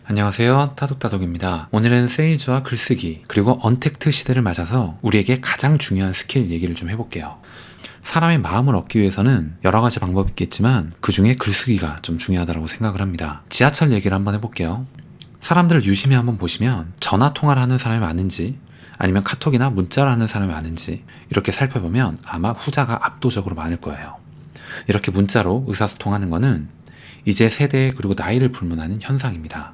안녕하세요, 따독따독입니다. 오늘은 세일즈와 글쓰기 그리고 언택트 시대를 맞아서 우리에게 가장 중요한 스킬 얘기를 좀 해볼게요. 사람의 마음을 얻기 위해서는 여러 가지 방법이 있겠지만 그 중에 글쓰기가 좀 중요하다고 생각을 합니다. 지하철 얘기를 한번 해볼게요. 사람들을 유심히 한번 보시면 전화 통화를 하는 사람이 많은지 아니면 카톡이나 문자를 하는 사람이 많은지 이렇게 살펴보면 아마 후자가 압도적으로 많을 거예요. 이렇게 문자로 의사소통하는 거는 이제 세대 그리고 나이를 불문하는 현상입니다.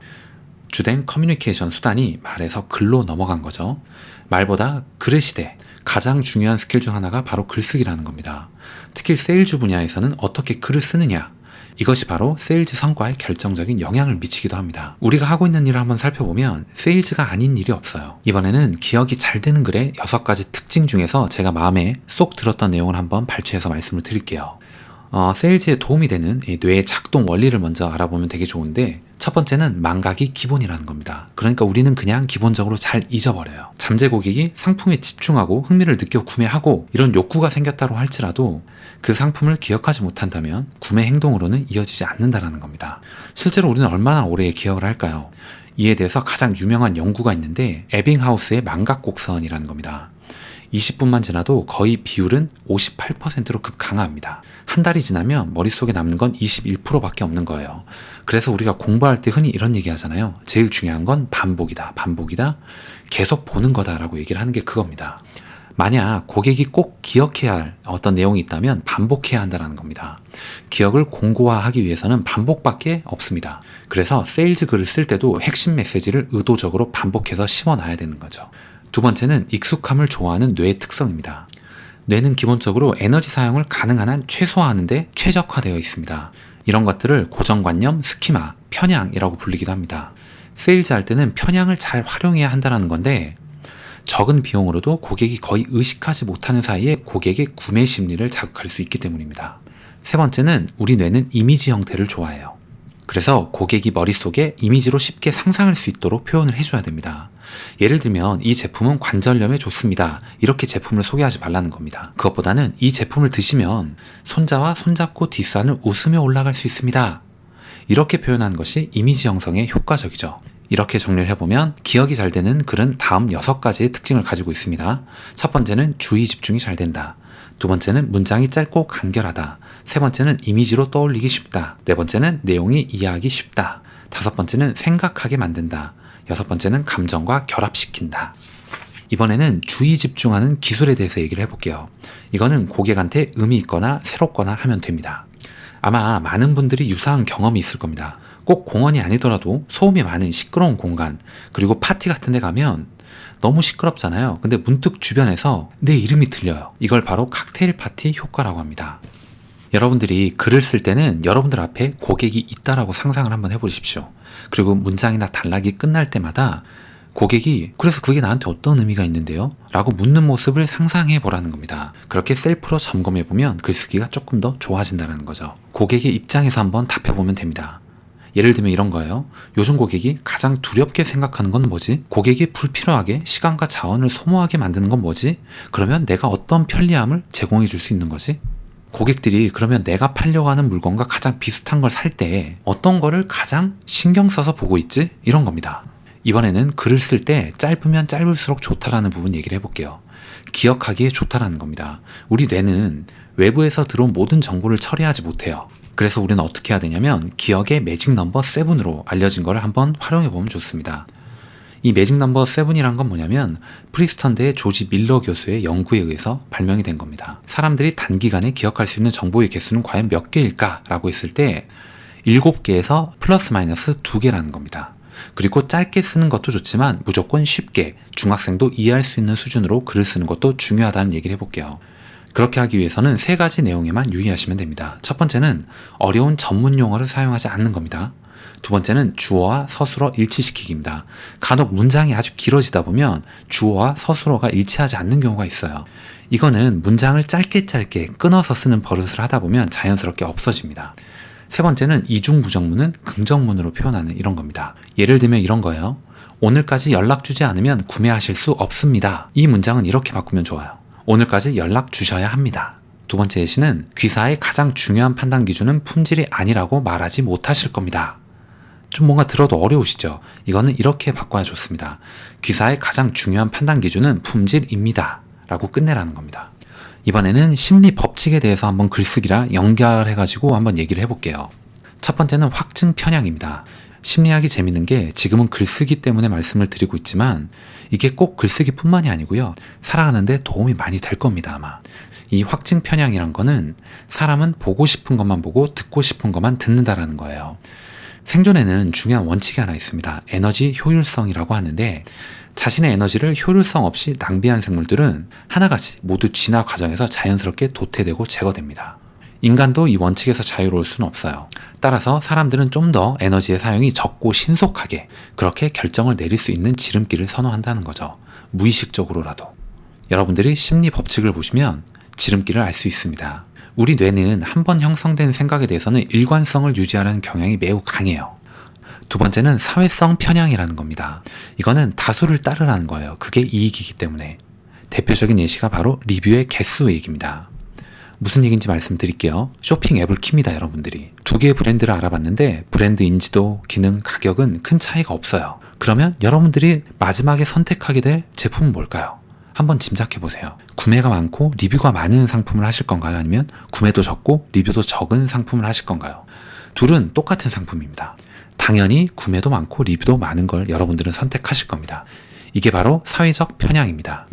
주된 커뮤니케이션 수단이 말에서 글로 넘어간 거죠. 말보다 글의 시대, 가장 중요한 스킬 중 하나가 바로 글쓰기라는 겁니다. 특히 세일즈 분야에서는 어떻게 글을 쓰느냐, 이것이 바로 세일즈 성과에 결정적인 영향을 미치기도 합니다. 우리가 하고 있는 일을 한번 살펴보면 세일즈가 아닌 일이 없어요. 이번에는 기억이 잘 되는 글의 6가지 특징 중에서 제가 마음에 쏙 들었던 내용을 한번 발췌해서 말씀을 드릴게요. 세일즈에 도움이 되는 뇌의 작동 원리를 먼저 알아보면 되게 좋은데, 첫 번째는 망각이 기본이라는 겁니다. 그러니까 우리는 그냥 기본적으로 잘 잊어버려요. 잠재 고객이 상품에 집중하고 흥미를 느껴 구매하고 이런 욕구가 생겼다고 할지라도 그 상품을 기억하지 못한다면 구매 행동으로는 이어지지 않는다는 겁니다. 실제로 우리는 얼마나 오래 기억을 할까요? 이에 대해서 가장 유명한 연구가 있는데 에빙하우스의 망각 곡선이라는 겁니다. 20분만 지나도 거의 비율은 58%로 급강합니다. 한 달이 지나면 머릿속에 남는 건 21%밖에 없는 거예요. 그래서 우리가 공부할 때 흔히 이런 얘기 하잖아요. 제일 중요한 건 반복이다. 계속 보는 거다라고 얘기를 하는 게 그겁니다. 만약 고객이 꼭 기억해야 할 어떤 내용이 있다면 반복해야 한다는 겁니다. 기억을 공고화하기 위해서는 반복밖에 없습니다. 그래서 세일즈 글을 쓸 때도 핵심 메시지를 의도적으로 반복해서 심어놔야 되는 거죠. 두 번째는 익숙함을 좋아하는 뇌의 특성입니다. 뇌는 기본적으로 에너지 사용을 가능한 한 최소화하는데 최적화되어 있습니다. 이런 것들을 고정관념, 스키마, 편향이라고 불리기도 합니다. 세일즈 할 때는 편향을 잘 활용해야 한다는 건데, 적은 비용으로도 고객이 거의 의식하지 못하는 사이에 고객의 구매 심리를 자극할 수 있기 때문입니다. 세 번째는 우리 뇌는 이미지 형태를 좋아해요. 그래서 고객이 머릿속에 이미지로 쉽게 상상할 수 있도록 표현을 해줘야 됩니다. 예를 들면 이 제품은 관절염에 좋습니다. 이렇게 제품을 소개하지 말라는 겁니다. 그것보다는 이 제품을 드시면 손자와 손잡고 뒷산을 웃으며 올라갈 수 있습니다. 이렇게 표현하는 것이 이미지 형성에 효과적이죠. 이렇게 정리를 해보면 기억이 잘 되는 글은 다음 6가지의 특징을 가지고 있습니다. 첫 번째는 주의 집중이 잘 된다. 두 번째는 문장이 짧고 간결하다. 세 번째는 이미지로 떠올리기 쉽다. 네 번째는 내용이 이해하기 쉽다. 다섯 번째는 생각하게 만든다. 여섯 번째는 감정과 결합시킨다. 이번에는 주의 집중하는 기술에 대해서 얘기를 해볼게요. 이거는 고객한테 의미 있거나 새롭거나 하면 됩니다. 아마 많은 분들이 유사한 경험이 있을 겁니다. 꼭 공원이 아니더라도 소음이 많은 시끄러운 공간, 그리고 파티 같은 데 가면 너무 시끄럽잖아요. 근데 문득 주변에서 내 이름이 들려요. 이걸 바로 칵테일 파티 효과라고 합니다. 여러분들이 글을 쓸 때는 여러분들 앞에 고객이 있다라고 상상을 한번 해보십시오. 그리고 문장이나 단락이 끝날 때마다 고객이 그래서 그게 나한테 어떤 의미가 있는데요? 라고 묻는 모습을 상상해 보라는 겁니다. 그렇게 셀프로 점검해 보면 글쓰기가 조금 더 좋아진다는 거죠. 고객의 입장에서 한번 답해보면 됩니다. 예를 들면 이런 거예요. 요즘 고객이 가장 두렵게 생각하는 건 뭐지? 고객이 불필요하게 시간과 자원을 소모하게 만드는 건 뭐지? 그러면 내가 어떤 편리함을 제공해 줄 수 있는 거지? 고객들이 그러면 내가 팔려고 하는 물건과 가장 비슷한 걸 살 때 어떤 거를 가장 신경 써서 보고 있지? 이런 겁니다. 이번에는 글을 쓸 때 짧으면 짧을수록 좋다라는 부분 얘기를 해볼게요. 기억하기에 좋다라는 겁니다. 우리 뇌는 외부에서 들어온 모든 정보를 처리하지 못해요. 그래서 우리는 어떻게 해야 되냐면 기억의 매직 넘버 7으로 알려진 거를 한번 활용해보면 좋습니다. 이 매직 넘버 7이란 건 뭐냐면 프리스턴대의 조지 밀러 교수의 연구에 의해서 발명이 된 겁니다. 사람들이 단기간에 기억할 수 있는 정보의 개수는 과연 몇 개일까? 라고 했을 때 7개에서 플러스 마이너스 2개라는 겁니다. 그리고 짧게 쓰는 것도 좋지만 무조건 쉽게 중학생도 이해할 수 있는 수준으로 글을 쓰는 것도 중요하다는 얘기를 해볼게요. 그렇게 하기 위해서는 3가지 내용에만 유의하시면 됩니다. 첫 번째는 어려운 전문 용어를 사용하지 않는 겁니다. 두 번째는 주어와 서술어 일치시키기입니다. 간혹 문장이 아주 길어지다 보면 주어와 서술어가 일치하지 않는 경우가 있어요. 이거는 문장을 짧게 끊어서 쓰는 버릇을 하다 보면 자연스럽게 없어집니다. 세 번째는 이중부정문은 긍정문으로 표현하는 이런 겁니다. 예를 들면 이런 거예요. 오늘까지 연락 주지 않으면 구매하실 수 없습니다. 이 문장은 이렇게 바꾸면 좋아요. 오늘까지 연락 주셔야 합니다. 두 번째 예시는 귀사의 가장 중요한 판단 기준은 품질이 아니라고 말하지 못하실 겁니다. 좀 뭔가 들어도 어려우시죠? 이거는 이렇게 바꿔야 좋습니다. 귀사의 가장 중요한 판단 기준은 품질입니다. 라고 끝내라는 겁니다. 이번에는 심리 법칙에 대해서 한번 글쓰기랑 연결해가지고 한번 얘기를 해볼게요. 첫 번째는 확증 편향입니다. 심리학이 재밌는 게 지금은 글쓰기 때문에 말씀을 드리고 있지만 이게 꼭 글쓰기뿐만이 아니고요. 살아가는데 도움이 많이 될 겁니다, 아마. 이 확증 편향이란 거는 사람은 보고 싶은 것만 보고 듣고 싶은 것만 듣는다라는 거예요. 생존에는 중요한 원칙이 하나 있습니다. 에너지 효율성이라고 하는데 자신의 에너지를 효율성 없이 낭비한 생물들은 하나같이 모두 진화 과정에서 자연스럽게 도태되고 제거됩니다. 인간도 이 원칙에서 자유로울 수는 없어요. 따라서 사람들은 좀 더 에너지의 사용이 적고 신속하게 그렇게 결정을 내릴 수 있는 지름길을 선호한다는 거죠. 무의식적으로라도. 여러분들이 심리 법칙을 보시면 지름길을 알 수 있습니다. 우리 뇌는 한번 형성된 생각에 대해서는 일관성을 유지하려는 경향이 매우 강해요. 두 번째는 사회성 편향이라는 겁니다. 이거는 다수를 따르라는 거예요. 그게 이익이기 때문에. 대표적인 예시가 바로 리뷰의 개수 얘기입니다. 무슨 얘기인지 말씀드릴게요. 쇼핑 앱을 킵니다, 여러분들이. 두 개의 브랜드를 알아봤는데 브랜드 인지도, 기능, 가격은 큰 차이가 없어요. 그러면 여러분들이 마지막에 선택하게 될 제품은 뭘까요? 한번 짐작해보세요. 구매가 많고 리뷰가 많은 상품을 하실 건가요? 아니면 구매도 적고 리뷰도 적은 상품을 하실 건가요? 둘은 똑같은 상품입니다. 당연히 구매도 많고 리뷰도 많은 걸 여러분들은 선택하실 겁니다. 이게 바로 사회적 편향입니다.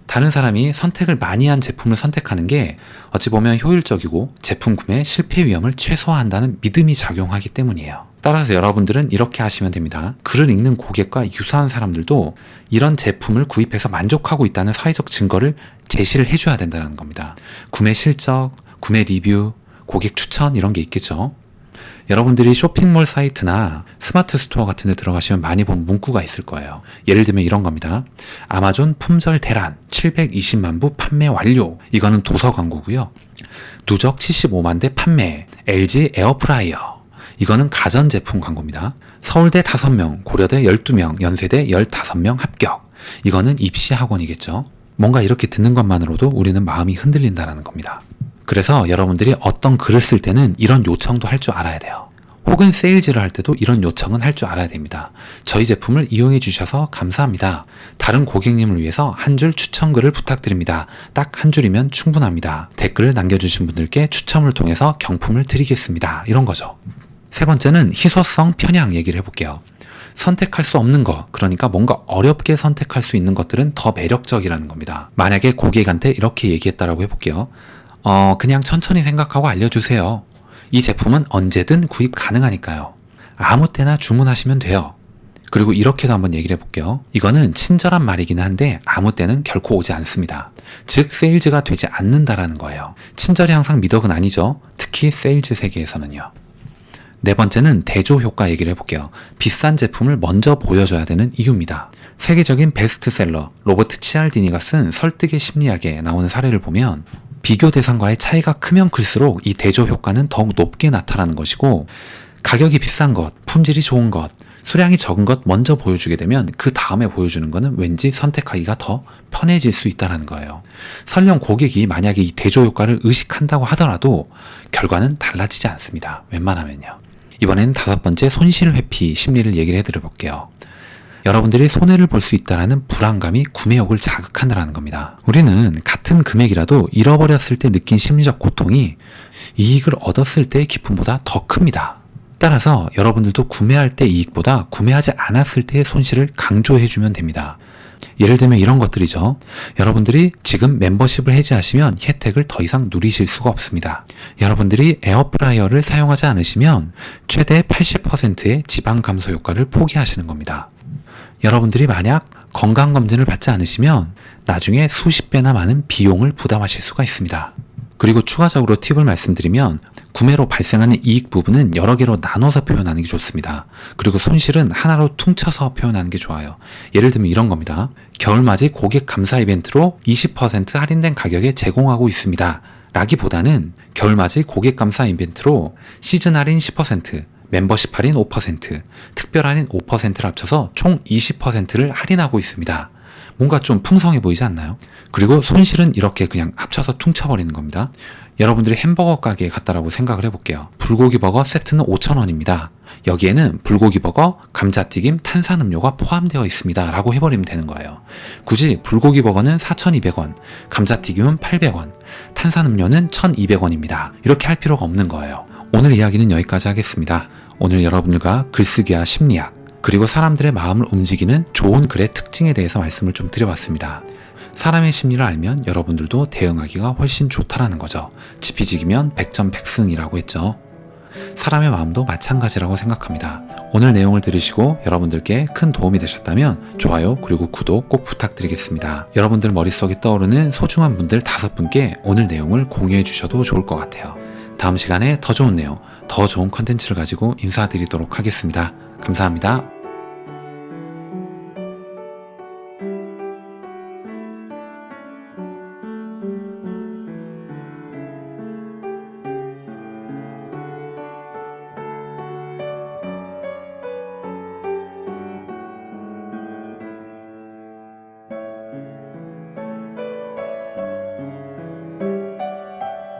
다른 사람이 선택을 많이 한 제품을 선택하는 게 어찌 보면 효율적이고 제품 구매 실패 위험을 최소화한다는 믿음이 작용하기 때문이에요. 따라서 여러분들은 이렇게 하시면 됩니다. 글을 읽는 고객과 유사한 사람들도 이런 제품을 구입해서 만족하고 있다는 사회적 증거를 제시를 해줘야 된다는 겁니다. 구매 실적, 구매 리뷰, 고객 추천 이런 게 있겠죠. 여러분들이 쇼핑몰 사이트나 스마트 스토어 같은 데 들어가시면 많이 본 문구가 있을 거예요. 예를 들면 이런 겁니다. 아마존 품절 대란 720만 부 판매 완료. 이거는 도서 광고고요. 누적 75만 대 판매 LG 에어프라이어. 이거는 가전제품 광고입니다. 서울대 5명, 고려대 12명, 연세대 15명 합격. 이거는 입시학원이겠죠. 뭔가 이렇게 듣는 것만으로도 우리는 마음이 흔들린다는 겁니다. 그래서 여러분들이 어떤 글을 쓸 때는 이런 요청도 할 줄 알아야 돼요. 혹은 세일즈를 할 때도 이런 요청은 할 줄 알아야 됩니다. 저희 제품을 이용해 주셔서 감사합니다. 다른 고객님을 위해서 한 줄 추천글을 부탁드립니다. 딱 한 줄이면 충분합니다. 댓글을 남겨주신 분들께 추첨을 통해서 경품을 드리겠습니다. 이런 거죠. 세 번째는 희소성 편향 얘기를 해볼게요. 선택할 수 없는 것, 그러니까 뭔가 어렵게 선택할 수 있는 것들은 더 매력적이라는 겁니다. 만약에 고객한테 이렇게 얘기했다라고 해볼게요. 그냥 천천히 생각하고 알려주세요. 이 제품은 언제든 구입 가능하니까요. 아무 때나 주문하시면 돼요. 그리고 이렇게도 한번 얘기를 해볼게요. 이거는 친절한 말이긴 한데 아무 때는 결코 오지 않습니다. 즉 세일즈가 되지 않는다라는 거예요. 친절이 항상 미덕은 아니죠. 특히 세일즈 세계에서는요. 네 번째는 대조 효과 얘기를 해볼게요. 비싼 제품을 먼저 보여줘야 되는 이유입니다. 세계적인 베스트셀러 로버트 치알디니가 쓴 설득의 심리학에 나오는 사례를 보면 비교 대상과의 차이가 크면 클수록 이 대조 효과는 더욱 높게 나타나는 것이고 가격이 비싼 것, 품질이 좋은 것, 수량이 적은 것 먼저 보여주게 되면 그 다음에 보여주는 것은 왠지 선택하기가 더 편해질 수 있다는 거예요. 설령 고객이 만약에 이 대조 효과를 의식한다고 하더라도 결과는 달라지지 않습니다. 웬만하면요. 이번에는 다섯 번째 손실 회피 심리를 얘기를 해드려 볼게요. 여러분들이 손해를 볼 수 있다는 불안감이 구매욕을 자극한다는 겁니다. 우리는 같은 금액이라도 잃어버렸을 때 느낀 심리적 고통이 이익을 얻었을 때의 기쁨보다 더 큽니다. 따라서 여러분들도 구매할 때 이익보다 구매하지 않았을 때의 손실을 강조해주면 됩니다. 예를 들면 이런 것들이죠. 여러분들이 지금 멤버십을 해지하시면 혜택을 더 이상 누리실 수가 없습니다. 여러분들이 에어프라이어를 사용하지 않으시면 최대 80%의 지방 감소 효과를 포기하시는 겁니다. 여러분들이 만약 건강검진을 받지 않으시면 나중에 수십 배나 많은 비용을 부담하실 수가 있습니다. 그리고 추가적으로 팁을 말씀드리면 구매로 발생하는 이익 부분은 여러 개로 나눠서 표현하는 게 좋습니다. 그리고 손실은 하나로 퉁쳐서 표현하는 게 좋아요. 예를 들면 이런 겁니다. 겨울맞이 고객 감사 이벤트로 20% 할인된 가격에 제공하고 있습니다. 라기보다는 겨울맞이 고객 감사 이벤트로 시즌 할인 10%, 멤버십 할인 5%, 특별 할인 5%를 합쳐서 총 20%를 할인하고 있습니다. 뭔가 좀 풍성해 보이지 않나요? 그리고 손실은 이렇게 그냥 합쳐서 퉁쳐버리는 겁니다. 여러분들이 햄버거 가게에 갔다라고 생각을 해볼게요. 불고기 버거 세트는 5,000원입니다. 여기에는 불고기 버거, 감자튀김, 탄산음료가 포함되어 있습니다 라고 해버리면 되는 거예요. 굳이 불고기 버거는 4,200원, 감자튀김은 800원, 탄산음료는 1,200원입니다. 이렇게 할 필요가 없는 거예요. 오늘 이야기는 여기까지 하겠습니다. 오늘 여러분들과 글쓰기와 심리학, 그리고 사람들의 마음을 움직이는 좋은 글의 특징에 대해서 말씀을 좀 드려봤습니다. 사람의 심리를 알면 여러분들도 대응하기가 훨씬 좋다라는 거죠. 지피지기면 백전백승이라고 했죠. 사람의 마음도 마찬가지라고 생각합니다. 오늘 내용을 들으시고 여러분들께 큰 도움이 되셨다면 좋아요 그리고 구독 꼭 부탁드리겠습니다. 여러분들 머릿속에 떠오르는 소중한 분들 5분께 오늘 내용을 공유해 주셔도 좋을 것 같아요. 다음 시간에 더 좋은 내용, 더 좋은 컨텐츠를 가지고 인사드리도록 하겠습니다. 감사합니다.